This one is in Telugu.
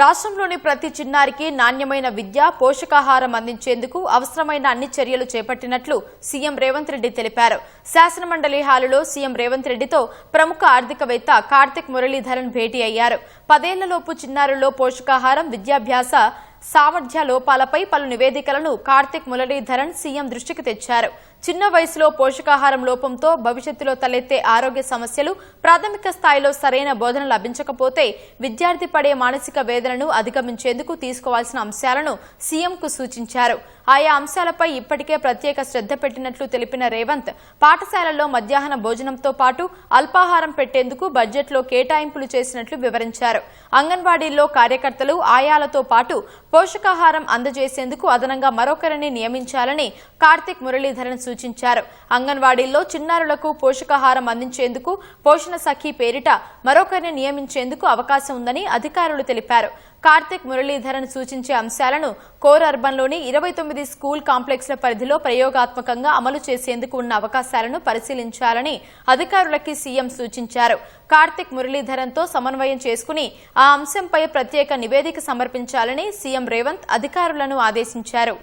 రాష్ట్రంలోని ప్రతి చిన్నారికి నాణ్యమైన విద్య, పోషకాహారం అందించేందుకు అవసరమైన అన్ని చర్యలు చేపట్టినట్లు సీఎం రేవంత్ రెడ్డి తెలిపారు. శాసనమండలి హాలులో సీఎం రేవంత్ రెడ్డితో ప్రముఖ ఆర్థికవేత్త కార్తిక్ మురళీధరన్ భేటీ అయ్యారు. 10 ఏళ్లలోపు చిన్నారుల్లో పోషకాహారం, విద్యాభ్యాస సామర్థ్య లోపాలపై పలు నివేదికలను కార్తిక్ మురళీధరన్ సీఎం దృష్టికి తెచ్చారు. చిన్న వయసులో పోషకాహారం లోపంతో భవిష్యత్తులో తలెత్తే ఆరోగ్య సమస్యలు, ప్రాథమిక స్థాయిలో సరైన బోధన లభించకపోతే విద్యార్థి పడే మానసిక వేదనను అధిగమించేందుకు తీసుకోవాల్సిన అంశాలను సీఎంకు సూచించారు. ఆయా అంశాలపై ఇప్పటికే ప్రత్యేక శ్రద్ధ పెట్టినట్లు తెలిపిన రేవంత్, పాఠశాలల్లో మధ్యాహ్న భోజనంతో పాటు అల్పాహారం పెట్టేందుకు బడ్జెట్లో కేటాయింపులు చేసినట్లు వివరించారు. అంగన్వాడీల్లో కార్యకర్తలు, ఆయాలతో పాటు పోషకాహారం అందజేసేందుకు అదనంగా మరొకరిని నియమించాలని కార్తిక్ మురళీధరన్ సూచించారు. అంగన్వాడీల్లో చిన్నారులకు పోషకాహారం అందించేందుకు పోషణ సఖి పేరిట మరొకరిని నియమించేందుకు అవకాశం ఉందని అధికారులు తెలిపారు. కార్తిక్ మురళీధరన్ సూచించే అంశాలను కోర్ అర్బన్లోని 29 స్కూల్ కాంప్లెక్స్ల పరిధిలో ప్రయోగాత్మకంగా అమలు చేసేందుకు ఉన్న అవకాశాలను పరిశీలించాలని అధికారులకి సీఎం సూచించారు. కార్తిక్ మురళీధరన్తో సమన్వయం చేసుకుని ఆ అంశంపై ప్రత్యేక నివేదిక సమర్పించాలని సీఎం రేవంత్ అధికారులను ఆదేశించారు.